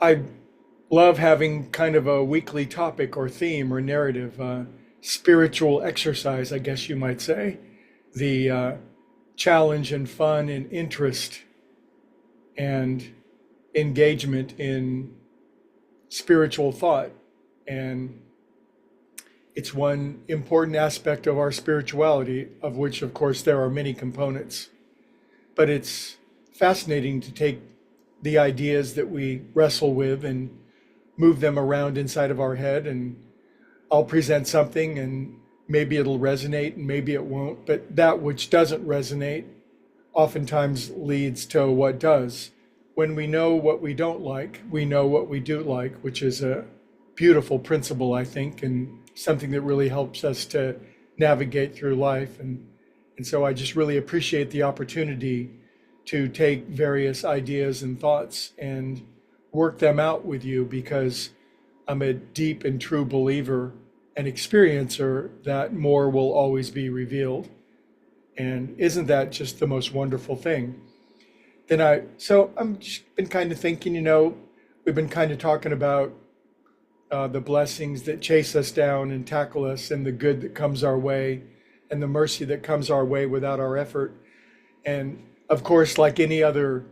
I love having kind of a weekly topic or theme or narrative, spiritual exercise, I guess you might say. The challenge and fun and interest and engagement in spiritual thought. And it's one important aspect of our spirituality, of which, of course, there are many components. But it's fascinating to take the ideas that we wrestle with and move them around inside of our head. And I'll present something and maybe it'll resonate and maybe it won't. But that which doesn't resonate oftentimes leads to what does. When we know what we don't like, we know what we do like, which is a beautiful principle, I think, and something that really helps us to navigate through life. And so I just really appreciate the opportunity to take various ideas and thoughts and work them out with you, because I'm a deep and true believer and experiencer that more will always be revealed. And isn't that just the most wonderful thing? So I'm just been kind of thinking, we've been kind of talking about the blessings that chase us down and tackle us, and the good that comes our way, and the mercy that comes our way without our effort. And of course, like any other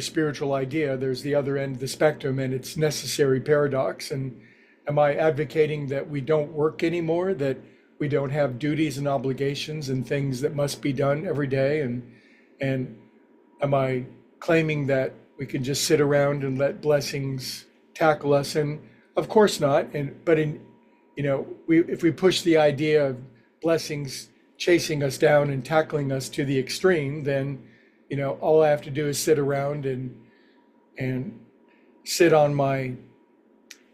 spiritual idea, there's the other end of the spectrum, and it's necessary paradox. And am I advocating that we don't work anymore, that we don't have duties and obligations and things that must be done every day? And am I claiming that we can just sit around and let blessings tackle us? And of course not. If we push the idea of blessings chasing us down and tackling us to the extreme, then all I have to do is sit around and sit on my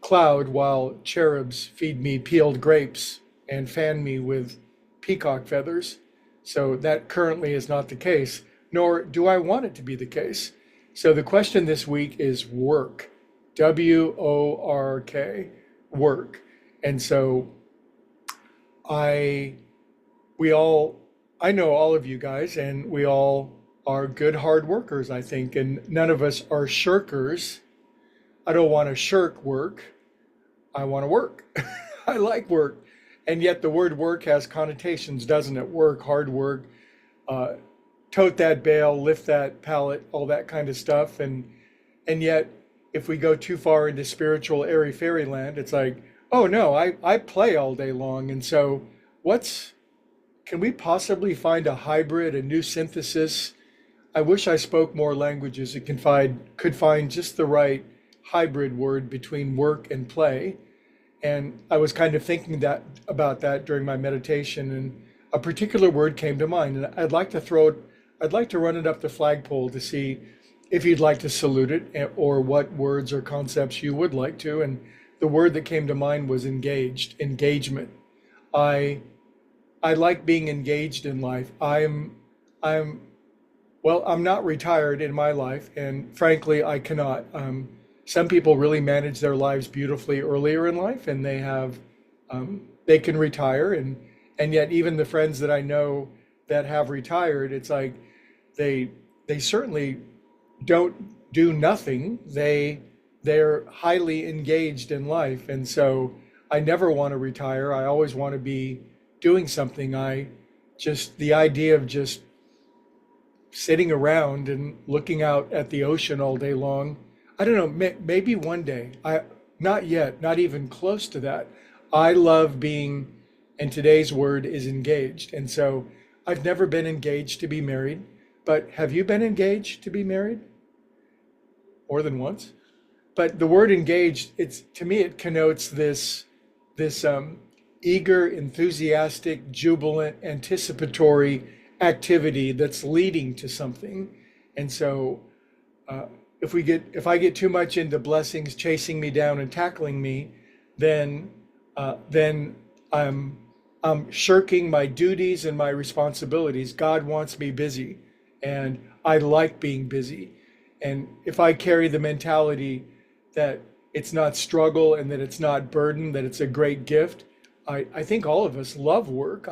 cloud while cherubs feed me peeled grapes and fan me with peacock feathers. So that currently is not the case, nor do I want it to be the case. So the question this week is work, WORK, work. And so I know all of you guys, and we all are good hard workers, I think, and none of us are shirkers. I don't want to shirk work. I want to work. I like work. And yet the word work has connotations, doesn't it? Work, hard work, tote that bale, lift that pallet, all that kind of stuff. And yet, if we go too far into spiritual airy fairyland, it's like, oh no, I play all day long. And so can we possibly find a hybrid, a new synthesis? I wish I spoke more languages that could find just the right hybrid word between work and play. And I was kind of thinking about that during my meditation, and a particular word came to mind. And I'd like to run it up the flagpole to see if you'd like to salute it, or what words or concepts you would like to. And the word that came to mind was engagement. I like being engaged in life. I'm not retired in my life, and frankly, I cannot. Some people really manage their lives beautifully earlier in life, and they can retire, and yet even the friends that I know that have retired, it's like they certainly don't do nothing. They're highly engaged in life, and so I never want to retire. I always want to be doing something. The idea of just sitting around and looking out at the ocean all day long, I don't know, maybe one day. Not yet, not even close to that. I love being, and today's word is engaged. And so I've never been engaged to be married, but have you been engaged to be married? More than once? But the word engaged, to me, it connotes this eager, enthusiastic, jubilant, anticipatory activity that's leading to something. And so if I get too much into blessings chasing me down and tackling me, then I'm shirking my duties and my responsibilities. God wants me busy, and I like being busy. And if I carry the mentality that it's not struggle and that it's not burden, that it's a great gift, I think all of us love work.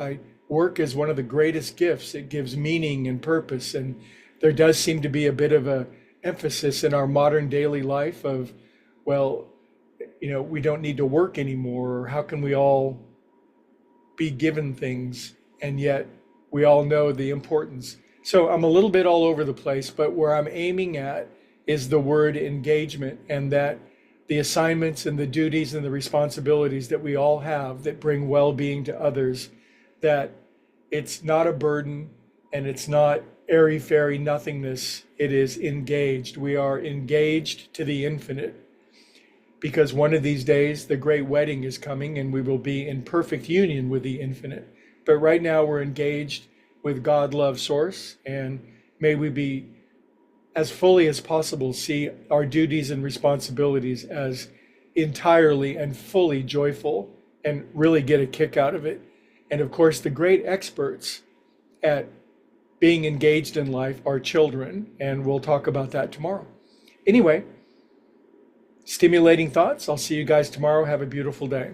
Work is one of the greatest gifts. It gives meaning and purpose. And there does seem to be a bit of a emphasis in our modern daily life of, well, we don't need to work anymore, or how can we all be given things, and yet we all know the importance. So I'm a little bit all over the place, but where I'm aiming at is the word engagement, and that the assignments and the duties and the responsibilities that we all have that bring well-being to others, that it's not a burden and it's not airy-fairy nothingness. It is engaged. We are engaged to the infinite, because one of these days the great wedding is coming and we will be in perfect union with the infinite. But right now we're engaged with God, love, source, and may we be as fully as possible see our duties and responsibilities as entirely and fully joyful, and really get a kick out of it. And of course, the great experts at being engaged in life are children, and we'll talk about that tomorrow. Anyway, stimulating thoughts. I'll see you guys tomorrow. Have a beautiful day.